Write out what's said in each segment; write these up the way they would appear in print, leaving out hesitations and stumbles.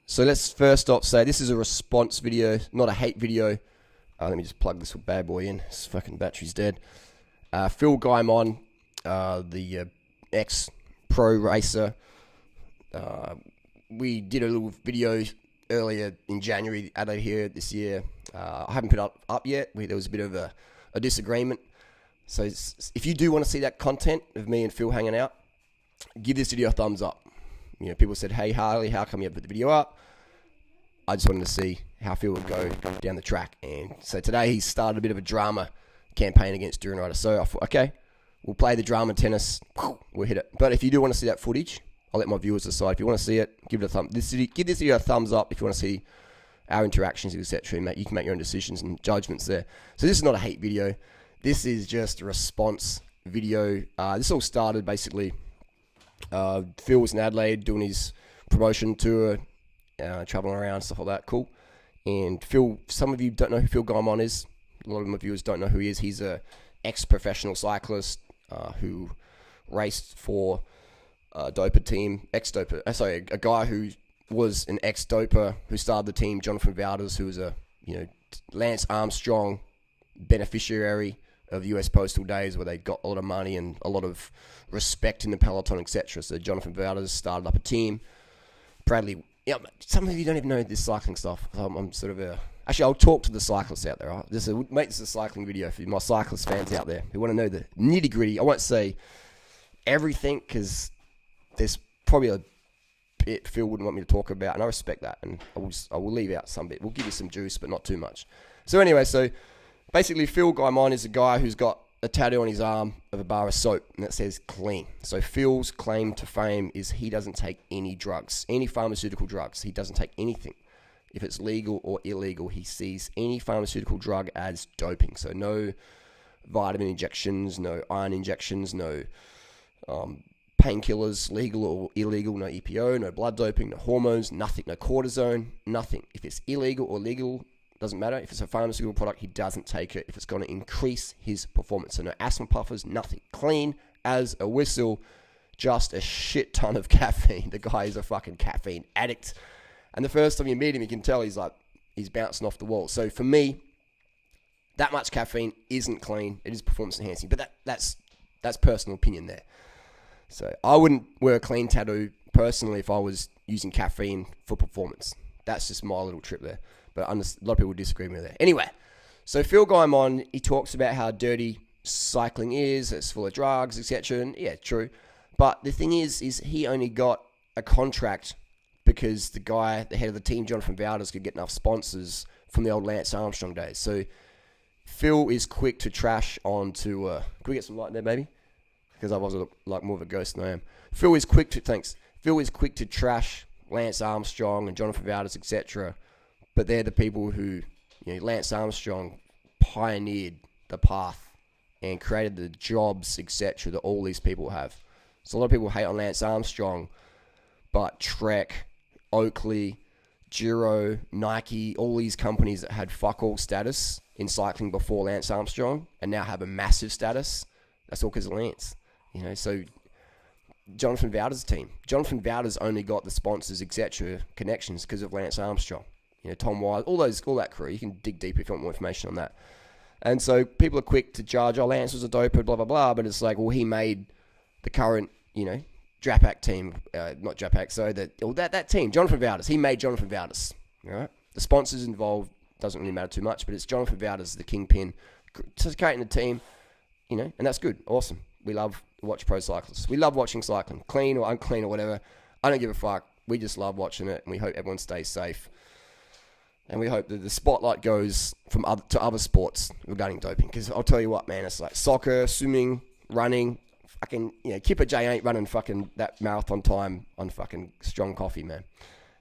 So let's first off say this is a response video, not a hate video. Let me just plug this bad boy in. This fucking battery's dead. Phil Gaimon, the ex-pro racer. We did a little video earlier in January, Adelaide here this year. I haven't put it up yet. There was a bit of a disagreement. So if you do want to see that content of me and Phil hanging out, give this video a thumbs up. You know, people said, "Hey Harley, how come you haven't put the video up?" I just wanted to see how Phil would go down the track. And so today he started a bit of a drama campaign against Durianriders. So I thought, okay, we'll play the drama tennis. We'll hit it. But if you do want to see that footage, I'll let my viewers decide. If you want to see it, give it a thumb. Give this video a thumbs up if you want to see our interactions, etc. You can make your own decisions and judgments there. So this is not a hate video. This is just a response video. This all started basically. Phil was in Adelaide doing his promotion tour, traveling around, stuff like that. Cool. And Phil, some of you don't know who Phil Gaimon is. A lot of my viewers don't know who he is. He's a ex-professional cyclist who raced for a doper team, a guy who was an ex-doper who started the team, Jonathan Valdez, who was a Lance Armstrong beneficiary of the US Postal Days, where they got a lot of money and a lot of respect in the peloton, etc. So Jonathan Valdez started up a team. Bradley, some of you don't even know this cycling stuff. I'm sort of actually, I'll talk to the cyclists out there. Right? This is a cycling video for my cyclist fans out there who want to know the nitty gritty. I won't say everything because there's probably a bit Phil wouldn't want me to talk about, and I respect that, and I will leave out some bit. We'll give you some juice, but not too much. So anyway, basically, Phil Gaimon is a guy who's got a tattoo on his arm of a bar of soap, and that says clean. So Phil's claim to fame is he doesn't take any drugs, any pharmaceutical drugs. He doesn't take anything. If it's legal or illegal, he sees any pharmaceutical drug as doping. So no vitamin injections, no iron injections, no painkillers, legal or illegal, no EPO, no blood doping, no hormones, nothing, no cortisone, nothing. If it's illegal or legal, doesn't matter. If it's a pharmaceutical product, he doesn't take it if it's going to increase his performance. So no asthma puffers, nothing. Clean as a whistle, just a shit ton of caffeine. The guy is a fucking caffeine addict. And the first time you meet him, you can tell he's bouncing off the wall. So for me, that much caffeine isn't clean. It is performance enhancing. But that's personal opinion there. So I wouldn't wear a clean tattoo personally if I was using caffeine for performance. That's just my little trip there. But a lot of people disagree with me there. Anyway, so Phil Gaimon, he talks about how dirty cycling is. It's full of drugs, etc. And yeah, true. But the thing is he only got a contract because the head of the team, Jonathan Valdez, could get enough sponsors from the old Lance Armstrong days. So Phil is quick to trash onto... can we get some light there, baby? Because I was like more of a ghost than I am. Phil is quick to trash Lance Armstrong and Jonathan Valdez, etc. But they're the people who, Lance Armstrong pioneered the path and created the jobs, etc. that all these people have. So a lot of people hate on Lance Armstrong, but Trek, Oakley, Giro, Nike, all these companies that had fuck all status in cycling before Lance Armstrong and now have a massive status, that's all because of Lance. So Jonathan Valdez's team. Jonathan Valdez only got the sponsors, etc., connections because of Lance Armstrong. Tom Wise, all that crew. You can dig deep if you want more information on that. And so people are quick to judge, Lance was a doper, blah, blah, blah. But it's like, well, he made the current, Drapac team, not Drapac, so that team, Jonathan Valdez. He made Jonathan Valdez. All right? The sponsors involved doesn't really matter too much, but it's Jonathan Valdez, the kingpin, just creating the team, and that's good. Awesome. We love to watch pro cyclists. We love watching cycling, clean or unclean or whatever. I don't give a fuck. We just love watching it, and we hope everyone stays safe. And we hope that the spotlight goes to other sports regarding doping. Because I'll tell you what, man, it's like soccer, swimming, running. Fucking, Kipper J ain't running fucking that marathon time on fucking strong coffee, man.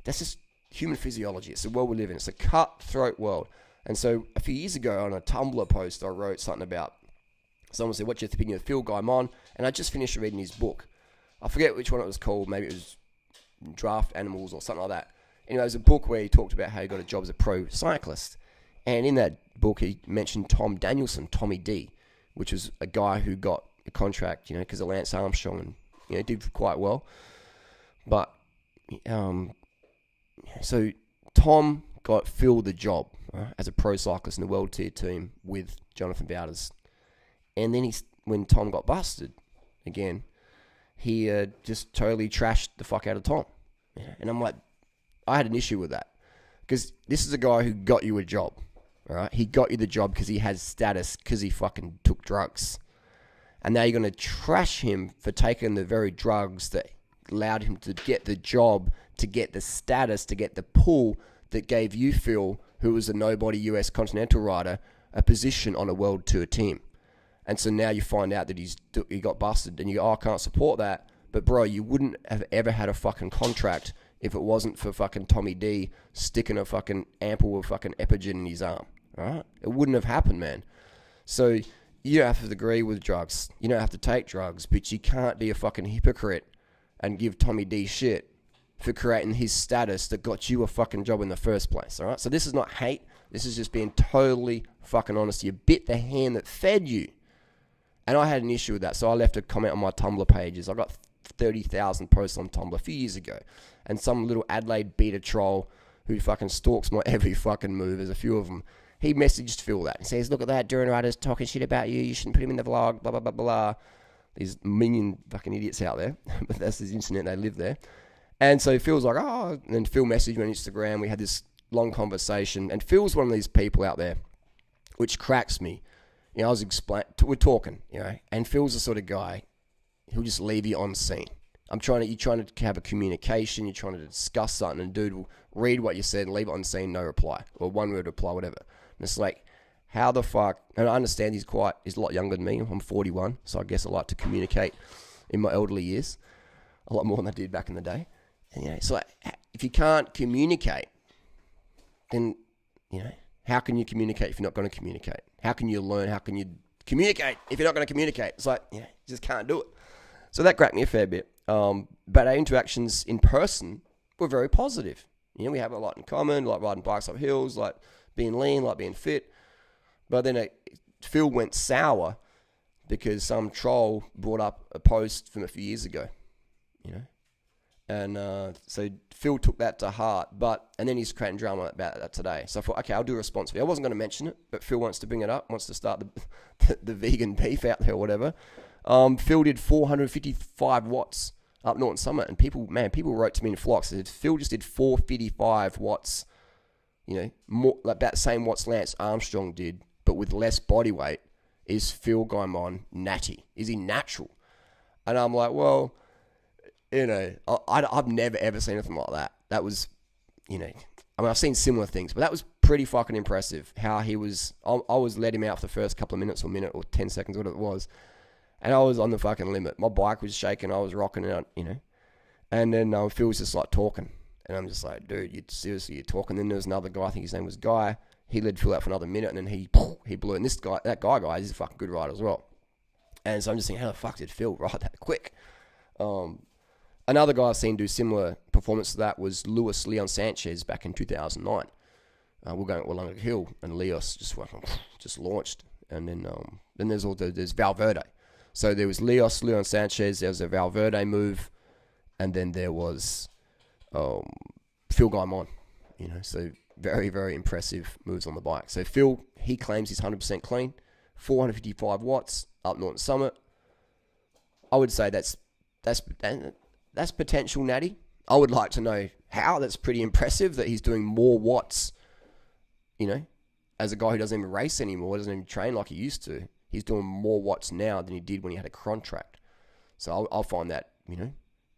That's just human physiology. It's the world we live in. It's a cutthroat world. And so a few years ago on a Tumblr post, I wrote something about, someone said, what's your opinion of Phil Gaimon? And I just finished reading his book. I forget which one it was called. Maybe it was Draft Animals or something like that. Anyway, it was a book where he talked about how he got a job as a pro cyclist. And in that book, he mentioned Tom Danielson, Tommy D, which was a guy who got a contract, because of Lance Armstrong and, did quite well. But So Tom got Phil the job as a pro cyclist in the World Tier team with Jonathan Wouters. And then when Tom got busted again, he just totally trashed the fuck out of Tom. Yeah. And I'm like, I had an issue with that. Because this is a guy who got you a job. All right? He got you the job because he has status, because he fucking took drugs. And now you're going to trash him for taking the very drugs that allowed him to get the job, to get the status, to get the pull that gave you, Phil, who was a nobody US Continental rider, a position on a World Tour team. And so now you find out that he got busted, and you go, I can't support that. But bro, you wouldn't have ever had a fucking contract if it wasn't for fucking Tommy D sticking a fucking ampoule of fucking Epigen in his arm. All right? It wouldn't have happened, man. So you don't have to agree with drugs. You don't have to take drugs, but you can't be a fucking hypocrite and give Tommy D shit for creating his status that got you a fucking job in the first place. All right? So this is not hate. This is just being totally fucking honest. You bit the hand that fed you. And I had an issue with that, so I left a comment on my Tumblr pages. I got 30,000 posts on Tumblr a few years ago. And some little Adelaide beta troll who fucking stalks my every fucking move, there's a few of them, he messaged Phil that and says, look at that, Durianriders talking shit about you, you shouldn't put him in the vlog, blah, blah, blah, blah. These million fucking idiots out there. But that's the internet, they live there. And so Phil's like, oh, and then Phil messaged me on Instagram. We had this long conversation. And Phil's one of these people out there, which cracks me. You know, we're talking, you know, and Phil's the sort of guy who'll just leave you on scene. You're trying to have a communication, you're trying to discuss something, and dude will read what you said and leave it on scene, no reply, or one word reply, whatever. And it's like, how the fuck, and I understand he's a lot younger than me, I'm 41, so I guess I like to communicate in my elderly years, a lot more than I did back in the day. And, you know, it's like, if you can't communicate, then, you know, how can you communicate if you're not going to communicate? How can you learn? How can you communicate if you're not going to communicate? It's like, yeah, you just can't do it. So that cracked me a fair bit. But our interactions in person were very positive. You know, we have a lot in common, like riding bikes up hills, like being lean, like being fit. But then Phil went sour because some troll brought up a post from a few years ago, you know. And so Phil took that to heart, and then he's creating drama about that today. So I thought, okay, I'll do a response video. I wasn't going to mention it, but Phil wants to bring it up, wants to start the vegan beef out there or whatever. Phil did 455 watts up Norton Summit, and people wrote to me in flocks. They said, Phil just did 455 watts, you know, more like that same watts Lance Armstrong did, but with less body weight. Is Phil Gaimon natty? Is he natural? And I'm like, well, you know, I've never ever seen anything like that. That was, you know, I mean, I've seen similar things, but that was pretty fucking impressive. How he was, I was let him out for the first couple of minutes or minute or 10 seconds, whatever it was. And I was on the fucking limit. My bike was shaking. I was rocking it, you know. And then Phil was just like talking. And I'm just like, dude, you're talking. Then there was another guy, I think his name was Guy. He led Phil out for another minute, and then he blew it. And that guy, he's a fucking good rider as well. And so I'm just thinking, how the fuck did Phil ride that quick? Another guy I've seen do similar performance to that was Leon Sanchez back in 2009. We're going along a hill, and Leos just launched. And then there's Valverde. So there was Leon Sanchez, there was a Valverde move, and then there was Phil Gaimon. You know, so very, very impressive moves on the bike. So Phil, he claims he's 100% clean, 455 watts up Norton Summit. I would say that's potential natty. I would like to know how. That's pretty impressive that he's doing more watts, you know, as a guy who doesn't even race anymore, doesn't even train like he used to. He's doing more watts now than he did when he had a contract. So I'll find that, you know,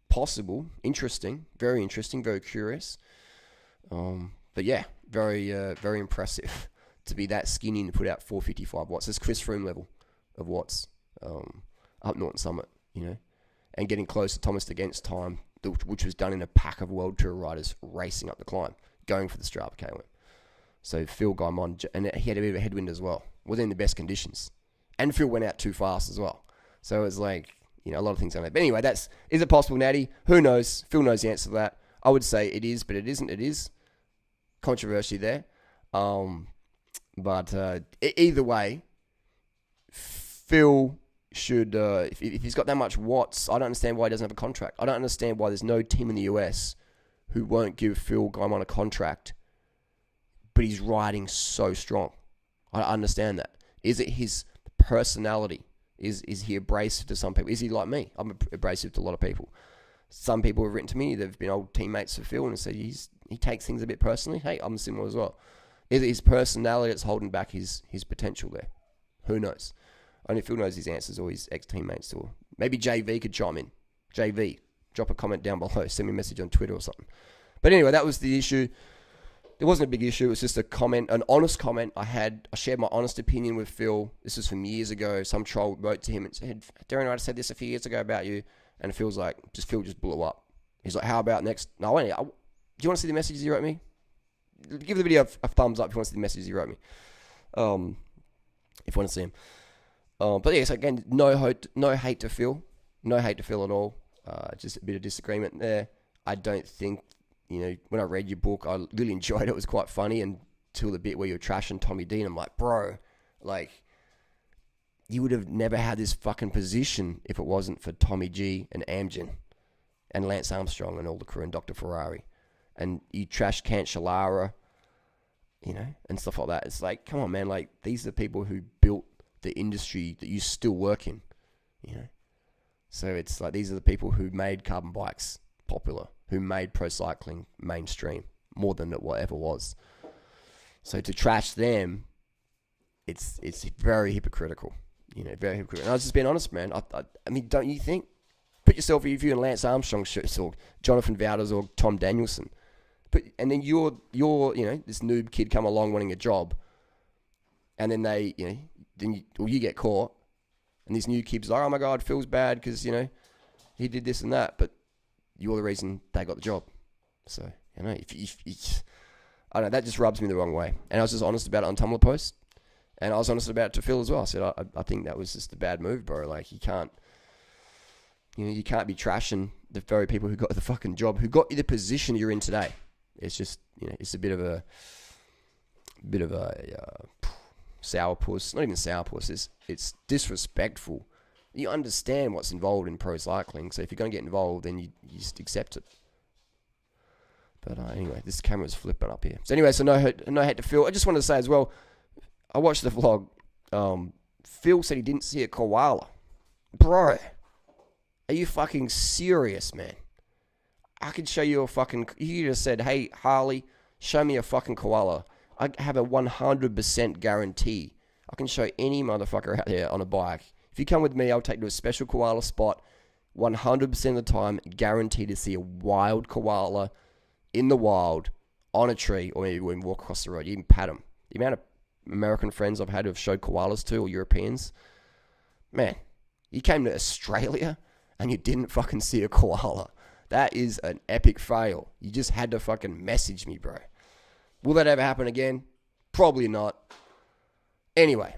possible, interesting, very curious. But yeah, very impressive to be that skinny and put out 455 watts. That's Chris Froome level of watts up Norton Summit, you know, and getting close to Thomas Against time, which was done in a pack of World Tour riders racing up the climb, going for the Strava KOM. So Phil Gaimon, and he had a bit of a headwind as well, wasn't in the best conditions. And Phil went out too fast as well. So it's like, you know, a lot of things on there. But anyway, is it possible, Natty? Who knows? Phil knows the answer to that. I would say it is, but it isn't. It is. Controversy there. But either way, Phil should, if he's got that much watts, I don't understand why he doesn't have a contract. I don't understand why there's no team in the US who won't give Phil Gaimon a contract, but he's riding so strong. I understand that. Is it his personality? Is he abrasive to some people? Is he like me? I'm abrasive to a lot of people. Some people have written to me, they've been old teammates of Phil and said he takes things a bit personally. Hey, I'm similar as well. Is it his personality that's holding back his potential there? Who knows? Only Phil knows his answers, or his ex-teammates, or maybe JV could chime in. JV, drop a comment down below, send me a message on Twitter or something. But anyway, that was the issue. It wasn't a big issue. It was just a comment, an honest comment I shared my honest opinion with Phil. This was from years ago. Some troll wrote to him and said, Durianriders said this a few years ago about you. And Phil's like, Phil just blew up. He's like, how about next? No, do you want to see the messages he wrote me? Give the video a thumbs up if you want to see the messages he wrote me. If you want to see him. But yeah, so again, no hate to Phil. No hate to Phil at all. Just a bit of disagreement there. I don't think, when I read your book, I really enjoyed it. It was quite funny until the bit where you're trashing Tommy Dean. I'm like, bro, you would have never had this fucking position if it wasn't for Tommy G and Amgen and Lance Armstrong and all the crew and Dr. Ferrari. And you trash Cancellara, and stuff like that. It's like, come on, man. These are the people who built the industry that you still work in, So it's like, these are the people who made carbon bikes popular, who made pro cycling mainstream more than it ever was. So to trash them, it's very hypocritical, very hypocritical. And I was just being honest, man. I mean, don't you think? Put yourself, if you're in Lance Armstrong's shoes, or Jonathan Vowders or Tom Danielson, and then you're this noob kid come along wanting a job, and then you get caught, and this new kid's like, oh my God, Phil's bad because he did this and that, but you're the reason they got the job. So if I don't know, that just rubs me the wrong way. And I was just honest about it on Tumblr post, and I was honest about it to Phil as well. I said I think that was just a bad move, bro. You can't. You can't be trashing the very people who got the fucking job, who got you the position you're in today. It's just, it's a bit of a sourpuss. Not even sourpuss. It's disrespectful. You understand what's involved in pro cycling, so if you're going to get involved, then you just accept it. But anyway, this camera's flipping up here. So anyway, no hate to Phil. I just wanted to say as well, I watched the vlog. Phil said he didn't see a koala. Bro. Are you fucking serious, man? I could show you you just said, hey, Harley, show me a fucking koala. I have a 100% guarantee. I can show any motherfucker out there on a bike. If you come with me, I'll take you to a special koala spot. 100% of the time, guaranteed to see a wild koala in the wild, on a tree, or maybe when you walk across the road. You even pat them. The amount of American friends I've had who have showed koalas to, or Europeans. Man, you came to Australia and you didn't fucking see a koala. That is an epic fail. You just had to fucking message me, bro. Will that ever happen again? Probably not. Anyway,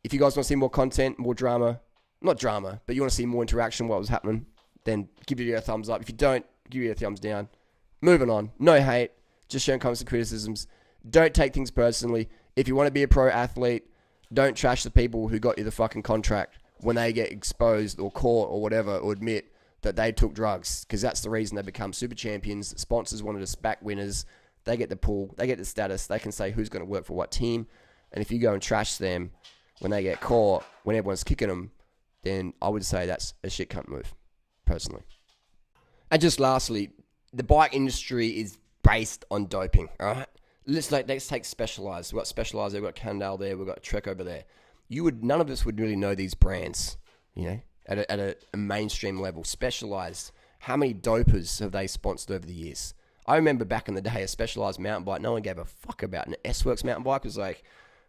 if you guys want to see more content, more drama, not drama, but you want to see more interaction, what was happening, then give the video a thumbs up. If you don't, give it a thumbs down. Moving on. No hate. Just showing comments and criticisms. Don't take things personally. If you want to be a pro athlete, don't trash the people who got you the fucking contract when they get exposed or caught or whatever, or admit that they took drugs, because that's the reason they become super champions. Sponsors wanted to back winners. They get the pull. They get the status. They can say who's going to work for what team. And if you go and trash them when they get caught, when everyone's kicking them, then I would say that's a shit cunt move, personally. And just lastly, the bike industry is based on doping, all right? Let's take Specialized. We've got Specialized there, we've got Cannondale there, we've got Trek over there. None of us would really know these brands, at a mainstream level. Specialized, how many dopers have they sponsored over the years? I remember back in the day, a Specialized mountain bike, no one gave a fuck about. An S-Works mountain bike was like,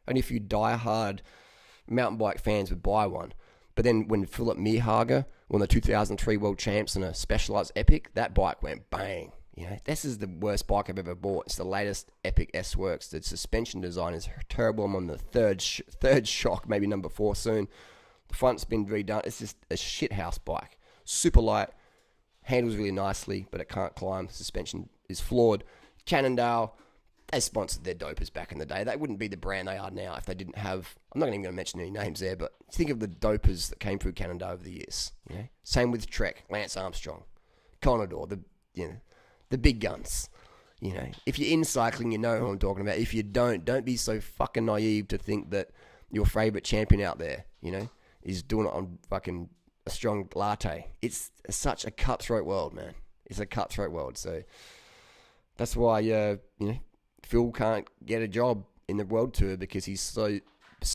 only a few die-hard mountain bike fans would buy one. But then when Philip Meerhager won the 2003 World Champs in a Specialized Epic, that bike went bang. This is the worst bike I've ever bought. It's the latest Epic S-Works. The suspension design is terrible. I'm on the third shock, maybe number 4 soon. The front's been redone. It's just a shithouse bike. Super light, handles really nicely, but it can't climb. Suspension is flawed. Cannondale, they sponsored their dopers back in the day. They wouldn't be the brand they are now if they didn't have... I'm not even going to mention any names there, but think of the dopers that came through Cannondale over the years. Same with Trek, Lance Armstrong, Conador, The big guns. You know, if you're in cycling, you know who I'm talking about. If you don't be so fucking naive to think that your favourite champion out there, you know, is doing it on fucking a strong latte. It's such a cutthroat world, man. It's a cutthroat world. So that's why, Phil can't get a job in the World Tour because he's so